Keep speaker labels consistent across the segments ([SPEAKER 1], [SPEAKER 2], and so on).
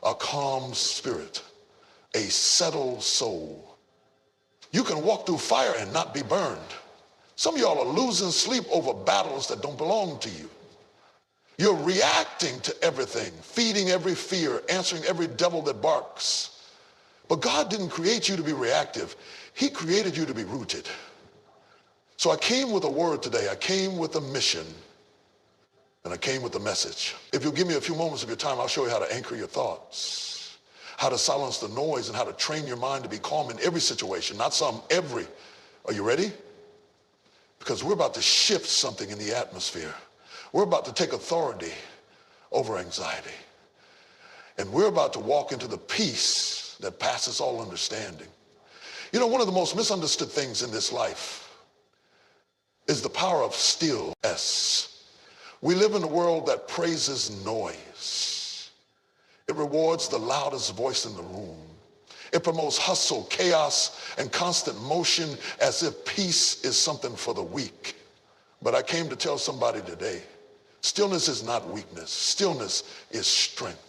[SPEAKER 1] a calm spirit, a settled soul. You can walk through fire and not be burned. Some of y'all are losing sleep over battles that don't belong to you. You're reacting to everything, feeding every fear, answering every devil that barks. But God didn't create you to be reactive. He created you to be rooted. So I came with a word today. I came with a mission, and I came with a message. If you'll give me a few moments of your time, I'll show you how to anchor your thoughts, how to silence the noise, and how to train your mind to be calm in every situation, not some, every. Are you ready? Because we're about to shift something in the atmosphere. We're about to take authority over anxiety. And we're about to walk into the peace that passes all understanding. You know, one of the most misunderstood things in this life is the power of stillness. We live in a world that praises noise. It rewards the loudest voice in the room. It promotes hustle, chaos, and constant motion as if peace is something for the weak. But I came to tell somebody today, stillness is not weakness. Stillness is strength.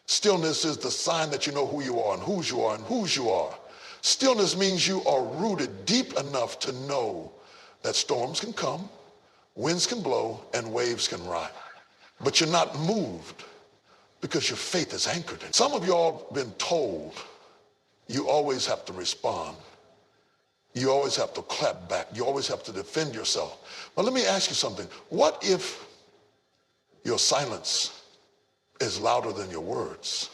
[SPEAKER 1] Stillness is the sign that you know who you are and whose you are and whose you are. Stillness means you are rooted deep enough to know that storms can come, winds can blow, and waves can ride. But you're not moved because your faith is anchored in. Some of y'all have been told you always have to respond. You always have to clap back. You always have to defend yourself. But let me ask you something. What if your silence is louder than your words?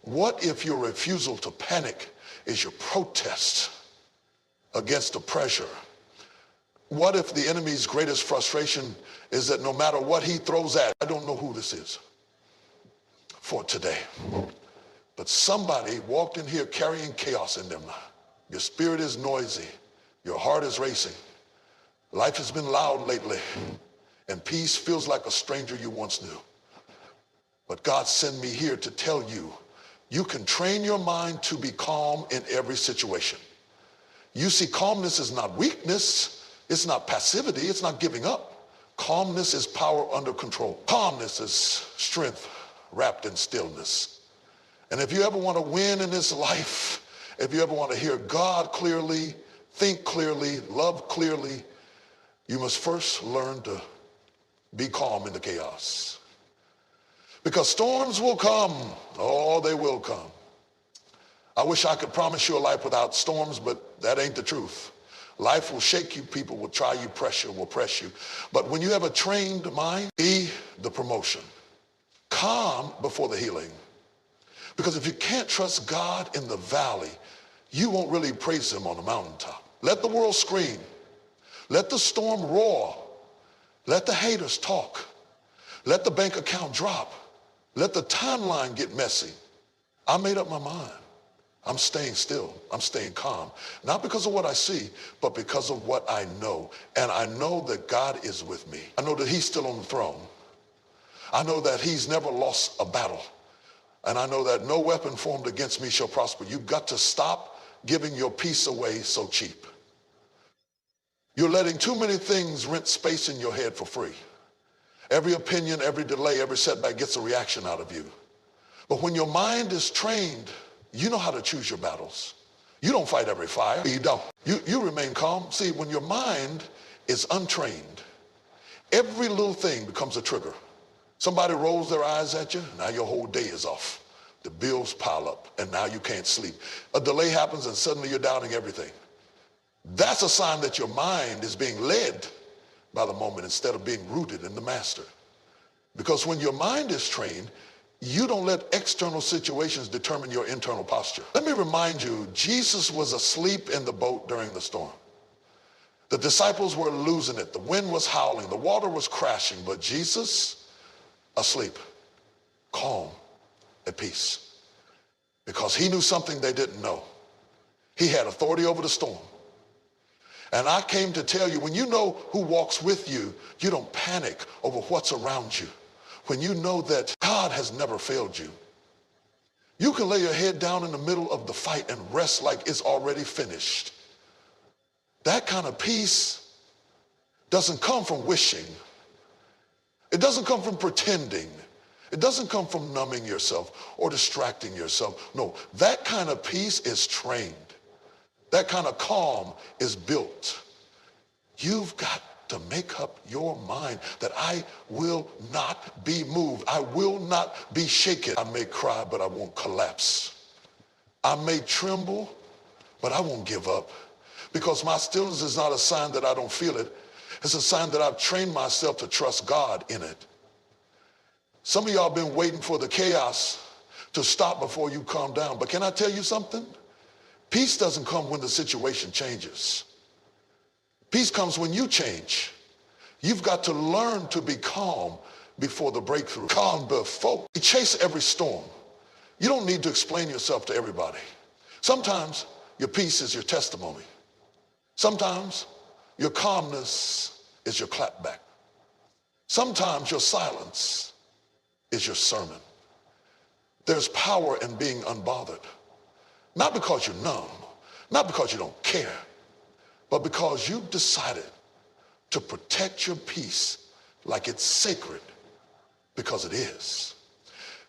[SPEAKER 1] What if your refusal to panic is your protest against the pressure? What if the enemy's greatest frustration is that no matter what he throws at, I don't know who this is for today, but somebody walked in here carrying chaos in them. Your spirit is noisy. Your heart is racing. Life has been loud lately, and peace feels like a stranger you once knew. But God sent me here to tell you, you can train your mind to be calm in every situation. You see, calmness is not weakness. It's not passivity. It's not giving up. Calmness is power under control. Calmness is strength wrapped in stillness. And if you ever want to win in this life, if you ever want to hear God clearly, think clearly, love clearly, you must first learn to be calm in the chaos. Because storms will come. Oh, they will come. I wish I could promise you a life without storms, but that ain't the truth. Life will shake you, people will try you, pressure will press you. But when you have a trained mind, be the promotion. Calm before the healing. Because if you can't trust God in the valley, you won't really praise him on the mountaintop. Let the world scream. Let the storm roar. Let the haters talk. Let the bank account drop. Let the timeline get messy. I made up my mind. I'm staying still. I'm staying calm. Not because of what I see, but because of what I know. And I know that God is with me. I know that he's still on the throne. I know that he's never lost a battle. And I know that no weapon formed against me shall prosper. You've got to stop giving your peace away so cheap. You're letting too many things rent space in your head for free. Every opinion, every delay, every setback gets a reaction out of you. But when your mind is trained, you know how to choose your battles. You don't fight every fire. You don't. You remain calm. See, when your mind is untrained, every little thing becomes a trigger. Somebody rolls their eyes at you, now your whole day is off. The bills pile up, and now you can't sleep. A delay happens, and suddenly you're doubting everything. That's a sign that your mind is being led by the moment instead of being rooted in the master. Because when your mind is trained, you don't let external situations determine your internal posture. Let me remind you, Jesus was asleep in the boat during the storm. The disciples were losing it. The wind was howling. The water was crashing. But Jesus, asleep, calm, at peace. Because he knew something they didn't know. He had authority over the storm. And I came to tell you, when you know who walks with you, you don't panic over what's around you. When you know that God has never failed you, you can lay your head down in the middle of the fight and rest like it's already finished. That kind of peace doesn't come from wishing. It doesn't come from pretending. It doesn't come from numbing yourself or distracting yourself. No, that kind of peace is trained. That kind of calm is built. You've got to make up your mind that I will not be moved. I will not be shaken. I may cry, but I won't collapse. I may tremble, but I won't give up. Because my stillness is not a sign that I don't feel it. It's a sign that I've trained myself to trust God in it. Some of y'all been waiting for the chaos to stop before you calm down. But can I tell you something? Peace doesn't come when the situation changes. Peace comes when you change. You've got to learn to be calm before the breakthrough. Calm before. You chase every storm. You don't need to explain yourself to everybody. Sometimes your peace is your testimony. Sometimes your calmness is your clapback. Sometimes your silence is your sermon. There's power in being unbothered. Not because you're numb, not because you don't care, but because you've decided to protect your peace like it's sacred, because it is.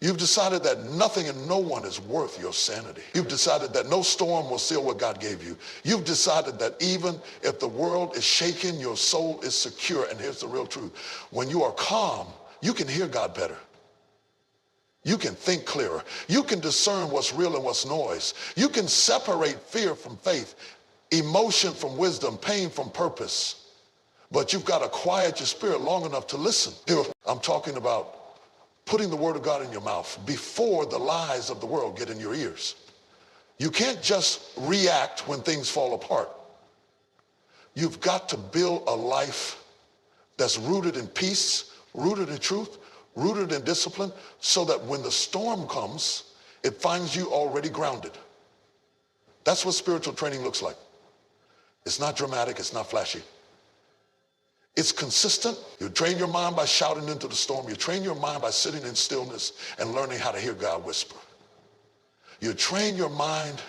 [SPEAKER 1] You've decided that nothing and no one is worth your sanity. You've decided that no storm will seal what God gave you. You've decided that even if the world is shaking, your soul is secure. And here's the real truth. When you are calm, you can hear God better. You can think clearer. You can discern what's real and what's noise. You can separate fear from faith, emotion from wisdom, pain from purpose. But you've got to quiet your spirit long enough to listen. I'm talking about putting the word of God in your mouth before the lies of the world get in your ears. You can't just react when things fall apart. You've got to build a life that's rooted in peace, rooted in truth, rooted in discipline, so that when the storm comes, it finds you already grounded. That's what spiritual training looks like. It's not dramatic, it's not flashy. It's consistent. You train your mind by shouting into the storm. You train your mind by sitting in stillness and learning how to hear God whisper. You train your mind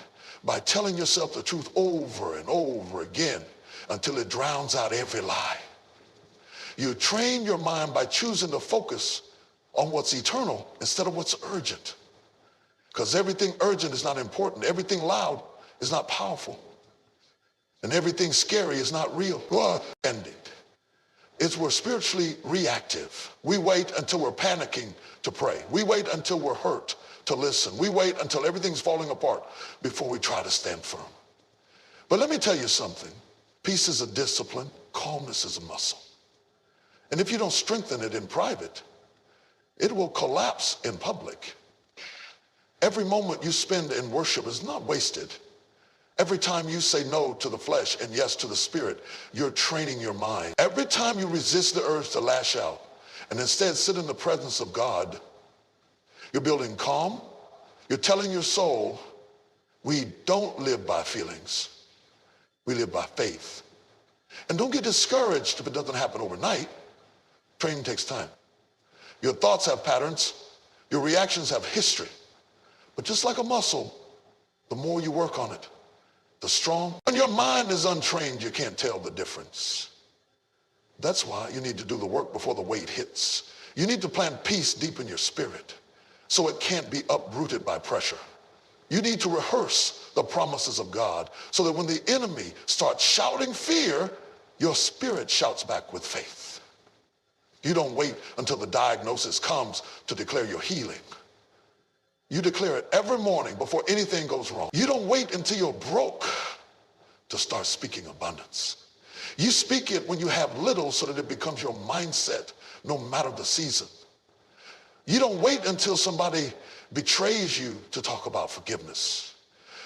[SPEAKER 1] by telling yourself the truth over and over again until it drowns out every lie. You train your mind by choosing to focus on what's eternal instead of what's urgent. Because everything urgent is not important. Everything loud is not powerful. And everything scary is not real. Ending. We're spiritually reactive. We wait until we're panicking to pray. We wait until we're hurt to listen. We wait until everything's falling apart before we try to stand firm. But let me tell you something. Peace is a discipline. Calmness is a muscle. And if you don't strengthen it in private, it will collapse in public. Every moment you spend in worship is not wasted. Every time you say no to the flesh and yes to the spirit, you're training your mind. Every time you resist the urge to lash out and instead sit in the presence of God, you're building calm. You're telling your soul, we don't live by feelings. We live by faith. And don't get discouraged if it doesn't happen overnight. Training takes time. Your thoughts have patterns. Your reactions have history. But just like a muscle, the more you work on it, the strong. When your mind is untrained, you can't tell the difference. That's why you need to do the work before the weight hits. You need to plant peace deep in your spirit so it can't be uprooted by pressure. You need to rehearse the promises of God so that when the enemy starts shouting fear, your spirit shouts back with faith. You don't wait until the diagnosis comes to declare your healing. You declare it every morning before anything goes wrong. You don't wait until you're broke to start speaking abundance. You speak it when you have little so that it becomes your mindset no matter the season. You don't wait until somebody betrays you to talk about forgiveness.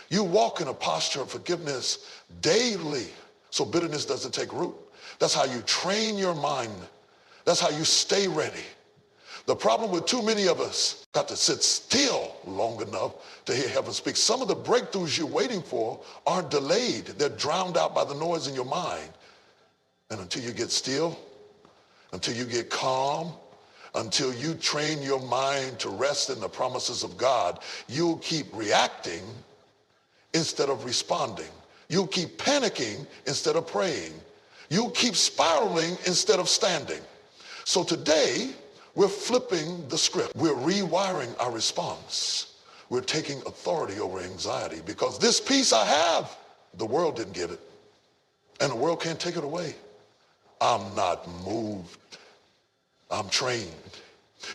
[SPEAKER 1] You walk in a posture of forgiveness daily so bitterness doesn't take root. That's how you train your mind. That's how you stay ready. The problem with too many of us got to sit still long enough to hear heaven speak. Some of the breakthroughs you're waiting for are delayed. They're drowned out by the noise in your mind. And until you get still, until you get calm, until you train your mind to rest in the promises of God, you'll keep reacting instead of responding. You'll keep panicking instead of praying. You'll keep spiraling instead of standing. So today, We're flipping the script. We're rewiring our response. We're taking authority over anxiety because this peace I have, the world didn't give it. And the world can't take it away. I'm not moved. I'm trained.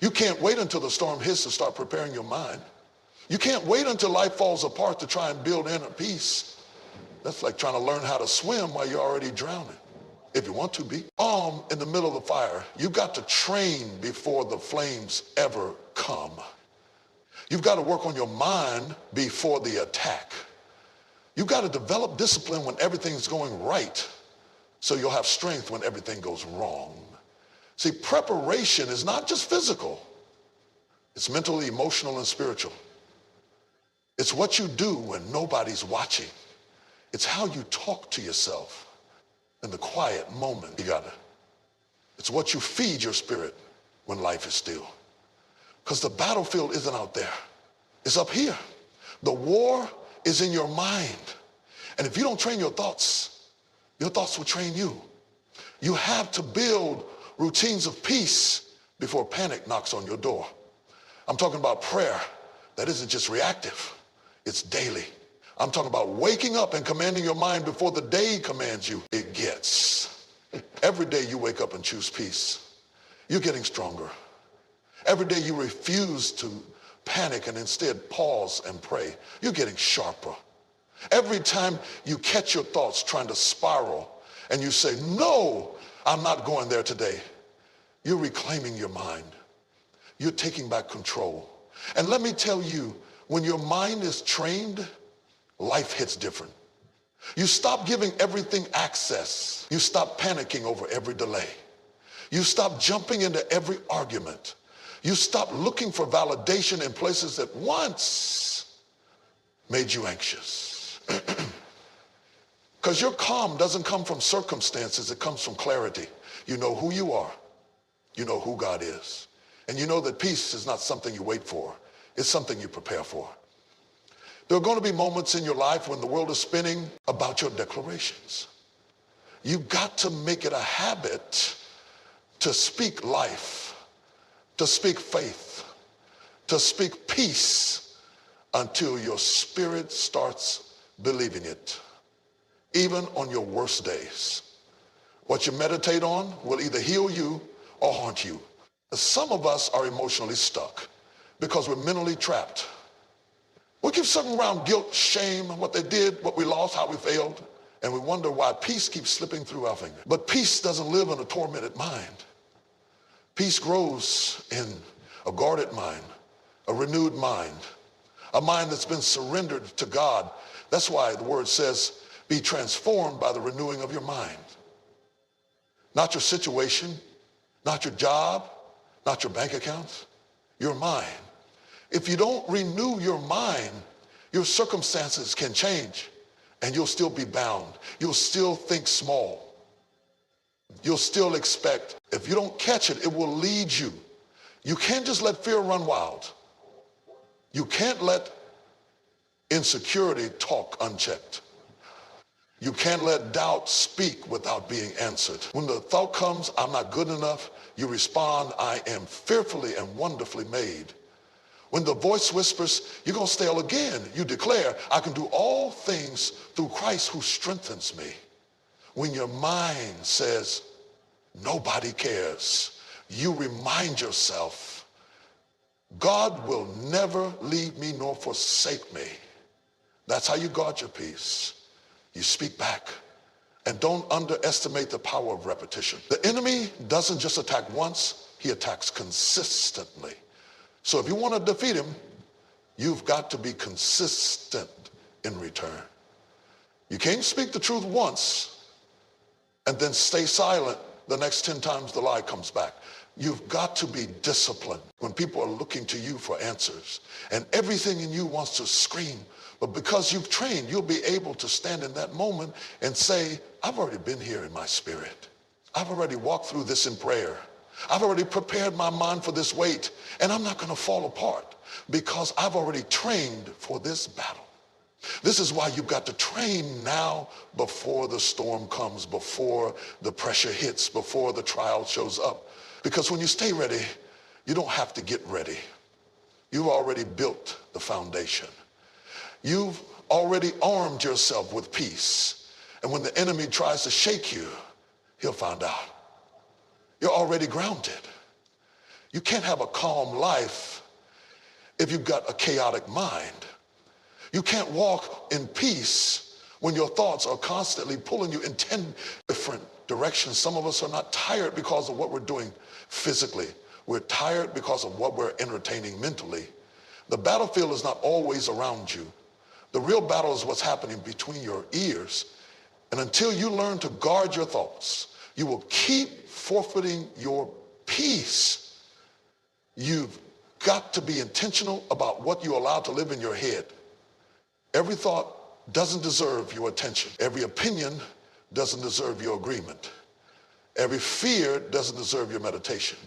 [SPEAKER 1] You can't wait until the storm hits to start preparing your mind. You can't wait until life falls apart to try and build inner peace. That's like trying to learn how to swim while you're already drowning. If you want to be. In the middle of the fire. You've got to train before the flames ever come. You've got to work on your mind before the attack. You've got to develop discipline when everything's going right so you'll have strength when everything goes wrong. See, preparation is not just physical. It's mental, emotional, and spiritual. It's what you do when nobody's watching. It's how you talk to yourself in the quiet moment. It's what you feed your spirit when life is still. Because the battlefield isn't out there. It's up here. The war is in your mind. And if you don't train your thoughts will train you. You have to build routines of peace before panic knocks on your door. I'm talking about prayer that isn't just reactive. It's daily. I'm talking about waking up and commanding your mind before the day commands you. It gets. Every day you wake up and choose peace, you're getting stronger. Every day you refuse to panic and instead pause and pray, you're getting sharper. Every time you catch your thoughts trying to spiral and you say, no, I'm not going there today, you're reclaiming your mind. You're taking back control. And let me tell you, when your mind is trained, life hits different. You stop giving everything access. You stop panicking over every delay. You stop jumping into every argument. You stop looking for validation in places that once made you anxious. Because your calm doesn't come from circumstances, it comes from clarity. You know who you are. You know who God is. And you know that peace is not something you wait for. It's something you prepare for. There are going to be moments in your life when the world is spinning about your declarations. You've got to make it a habit to speak life, to speak faith, to speak peace until your spirit starts believing it, even on your worst days. What you meditate on will either heal you or haunt you. Some of us are emotionally stuck because we're mentally trapped. We keep circling around guilt, shame, what they did, what we lost, how we failed, and we wonder why peace keeps slipping through our fingers. But peace doesn't live in a tormented mind. Peace grows in a guarded mind, a renewed mind, a mind that's been surrendered to God. That's why the word says, be transformed by the renewing of your mind. Not your situation, not your job, not your bank accounts, your mind. If you don't renew your mind, your circumstances can change and you'll still be bound. You'll still think small. You'll still expect. If you don't catch it, it will lead you. You can't just let fear run wild. You can't let insecurity talk unchecked. You can't let doubt speak without being answered. When the thought comes, I'm not good enough, you respond, I am fearfully and wonderfully made. When the voice whispers, you're going to stale again, you declare, I can do all things through Christ who strengthens me. When your mind says, nobody cares, you remind yourself, God will never leave me nor forsake me. That's how you guard your peace. You speak back. And don't underestimate the power of repetition. The enemy doesn't just attack once, he attacks consistently. So if you want to defeat him, you've got to be consistent in return. You can't speak the truth once and then stay silent the next 10 times the lie comes back. You've got to be disciplined when people are looking to you for answers and everything in you wants to scream. But because you've trained, you'll be able to stand in that moment and say, I've already been here in my spirit. I've already walked through this in prayer. I've already prepared my mind for this weight, and I'm not going to fall apart because I've already trained for this battle. This is why you've got to train now before the storm comes, before the pressure hits, before the trial shows up. Because when you stay ready, You don't have to get ready. You've already built the foundation. You've already armed yourself with peace. And when the enemy tries to shake you, he'll find out. You're already grounded. You can't have a calm life if you've got a chaotic mind. You can't walk in peace when your thoughts are constantly pulling you in 10 different directions. Some of us are not tired because of what we're doing physically. We're tired because of what we're entertaining mentally. The battlefield is not always around you. The real battle is what's happening between your ears. And until you learn to guard your thoughts, you will keep forfeiting your peace. You've got to be intentional about what you allow to live in your head. Every thought doesn't deserve your attention. Every opinion doesn't deserve your agreement. Every fear doesn't deserve your meditation.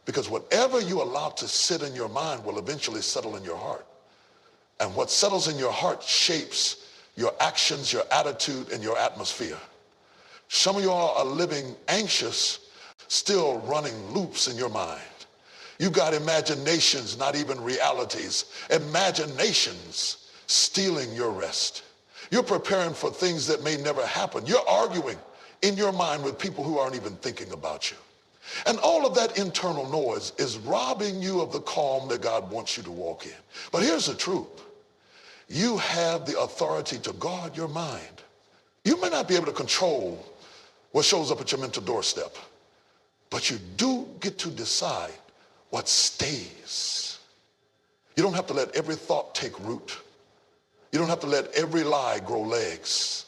[SPEAKER 1] Because whatever you allow to sit in your mind will eventually settle in your heart. And what settles in your heart shapes your actions, your attitude, and your atmosphere. Some of you all are living anxious, still running loops in your mind. You've got imaginations, not even realities. Imaginations stealing your rest. You're preparing for things that may never happen. You're arguing in your mind with people who aren't even thinking about you. And all of that internal noise is robbing you of the calm that God wants you to walk in. But here's the truth. You have the authority to guard your mind. You may not be able to control what shows up at your mental doorstep, but you do get to decide what stays. You don't have to let every thought take root. You don't have to let every lie grow legs.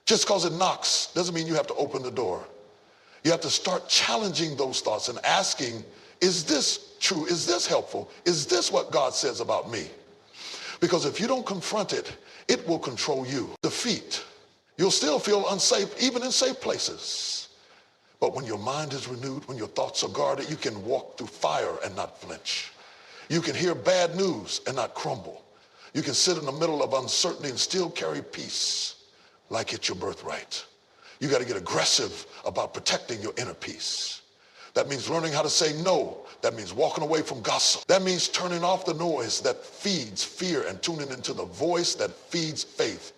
[SPEAKER 1] Just because it knocks doesn't mean you have to open the door. You have to start challenging those thoughts and asking, is this true? Is this helpful? Is this what God says about me? Because if you don't confront it, it will control you. Defeat. You'll still feel unsafe, even in safe places. But when your mind is renewed, when your thoughts are guarded, you can walk through fire and not flinch. You can hear bad news and not crumble. You can sit in the middle of uncertainty and still carry peace like it's your birthright. You got to get aggressive about protecting your inner peace. That means learning how to say no. That means walking away from gossip. That means turning off the noise that feeds fear and tuning into the voice that feeds faith.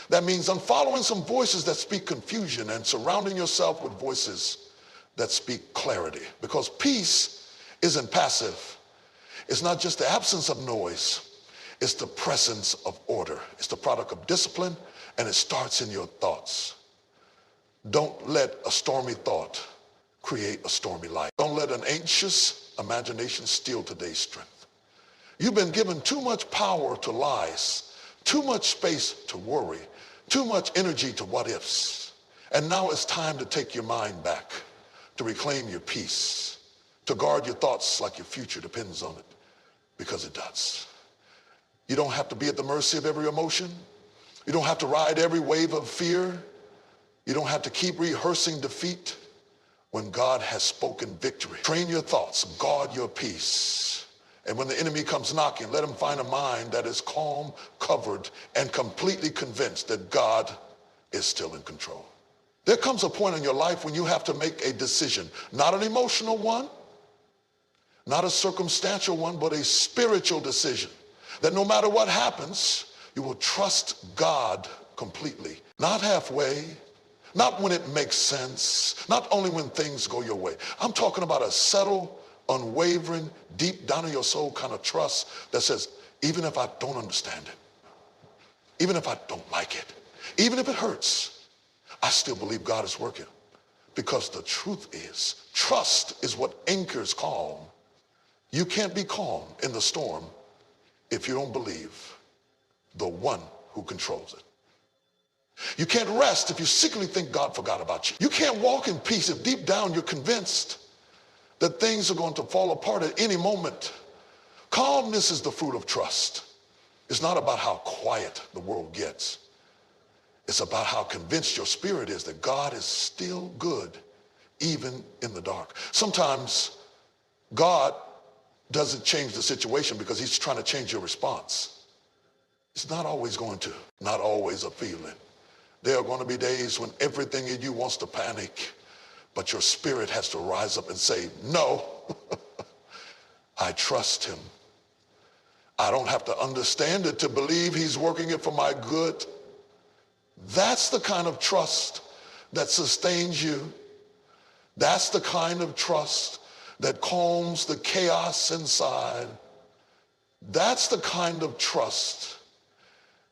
[SPEAKER 1] That means unfollowing some voices that speak confusion and surrounding yourself with voices that speak clarity. Because peace isn't passive. It's not just the absence of noise. It's the presence of order. It's the product of discipline, and it starts in your thoughts. Don't let a stormy thought create a stormy life. Don't let an anxious imagination steal today's strength. You've been given too much power to lies, too much space to worry, too much energy to what ifs. And now it's time to take your mind back, to reclaim your peace, to guard your thoughts like your future depends on it, because it does. You don't have to be at the mercy of every emotion. You don't have to ride every wave of fear. You don't have to keep rehearsing defeat when God has spoken victory. Train your thoughts, guard your peace. And when the enemy comes knocking, let him find a mind that is calm, covered, and completely convinced that God is still in control. There comes a point in your life when you have to make a decision, not an emotional one, not a circumstantial one, but a spiritual decision. That no matter what happens, you will trust God completely. Not halfway, not when it makes sense, not only when things go your way. I'm talking about a settled, unwavering, deep down in your soul kind of trust that says, even if I don't understand it, even if I don't like it, even if it hurts, I still believe God is working. Because the truth is, trust is what anchors calm. You can't be calm in the storm if you don't believe the one who controls it. You can't rest if you secretly think God forgot about you. You can't walk in peace if deep down you're convinced that things are going to fall apart at any moment. Calmness is the fruit of trust. It's not about how quiet the world gets. It's about how convinced your spirit is that God is still good, even in the dark. Sometimes God doesn't change the situation because he's trying to change your response. It's not always going to, not always a feeling. There are going to be days when everything in you wants to panic, but your spirit has to rise up and say, no, I trust him. I don't have to understand it to believe he's working it for my good. That's the kind of trust that sustains you. That's the kind of trust that calms the chaos inside. That's the kind of trust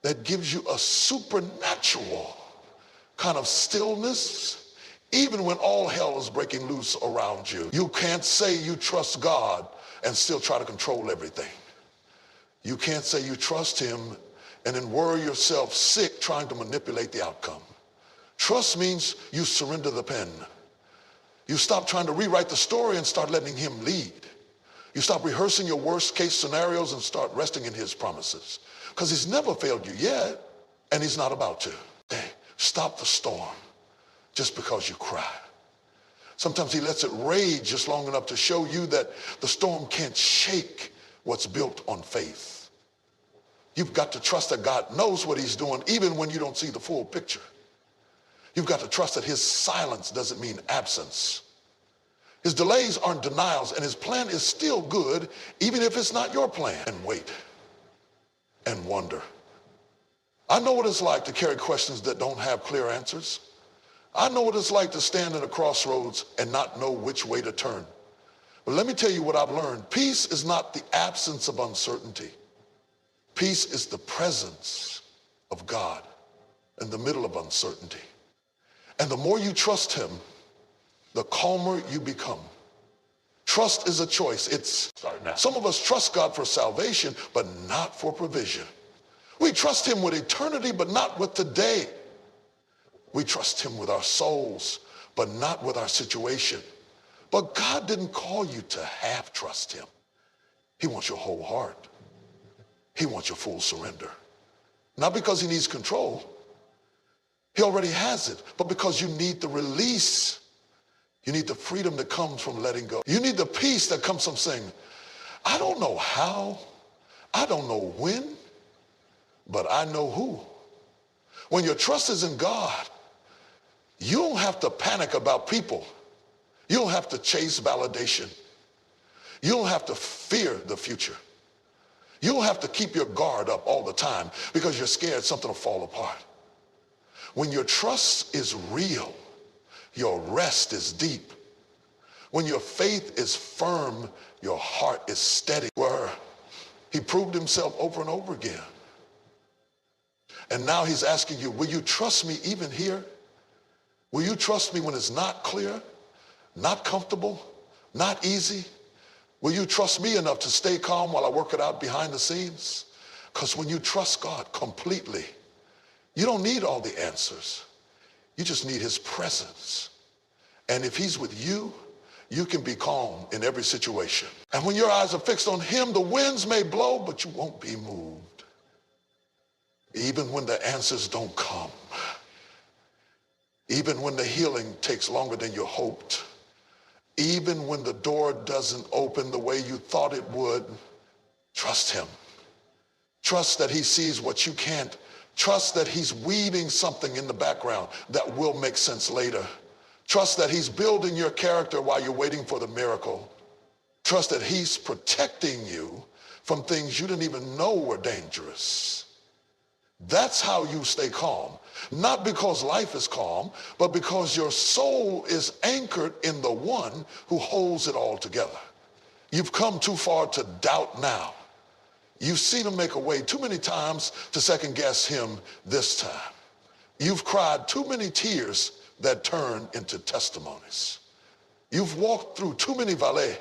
[SPEAKER 1] that gives you a supernatural kind of stillness, even when all hell is breaking loose around you. You can't say you trust God and still try to control everything. You can't say you trust him and then worry yourself sick trying to manipulate the outcome. Trust means you surrender the pen. You stop trying to rewrite the story and start letting him lead. You stop rehearsing your worst case scenarios and start resting in his promises. Because he's never failed you yet, and he's not about to. Hey, stop the storm just because you cry. Sometimes he lets it rage just long enough to show you that the storm can't shake what's built on faith. You've got to trust that God knows what he's doing even when you don't see the full picture. You've got to trust that his silence doesn't mean absence. His delays aren't denials, and his plan is still good even if it's not your plan. And wait and wonder. I know what it's like to carry questions that don't have clear answers. I know what it's like to stand at a crossroads and not know which way to turn. But let me tell you what I've learned. Peace is not the absence of uncertainty. Peace is the presence of God in the middle of uncertainty. And the more you trust him, the calmer you become. Trust is a choice. Some of us trust God for salvation, but not for provision. We trust him with eternity, but not with today. We trust him with our souls, but not with our situation. But God didn't call you to half trust him. He wants your whole heart. He wants your full surrender. Not because he needs control. He already has it, but because you need the release. You need the freedom that comes from letting go. You need the peace that comes from saying, I don't know how, I don't know when, but I know who. When your trust is in God, you don't have to panic about people. You don't have to chase validation. You don't have to fear the future. You don't have to keep your guard up all the time because you're scared something will fall apart. When your trust is real, your rest is deep. When your faith is firm, your heart is steady. Where he proved himself over and over again. And now he's asking you, will you trust me even here? Will you trust me when it's not clear, not comfortable, not easy? Will you trust me enough to stay calm while I work it out behind the scenes? Because when you trust God completely, you don't need all the answers. You just need his presence. And if he's with you, you can be calm in every situation. And when your eyes are fixed on him, the winds may blow, but you won't be moved. Even when the answers don't come. Even when the healing takes longer than you hoped. Even when the door doesn't open the way you thought it would, trust him. Trust that he sees what you can't. Trust that he's weaving something in the background that will make sense later. Trust that he's building your character while you're waiting for the miracle. Trust that he's protecting you from things you didn't even know were dangerous. That's how you stay calm. Not because life is calm, but because your soul is anchored in the one who holds it all together. You've come too far to doubt now. You've seen him make a way too many times to second guess him this time. You've cried too many tears that turn into testimonies. You've walked through too many valleys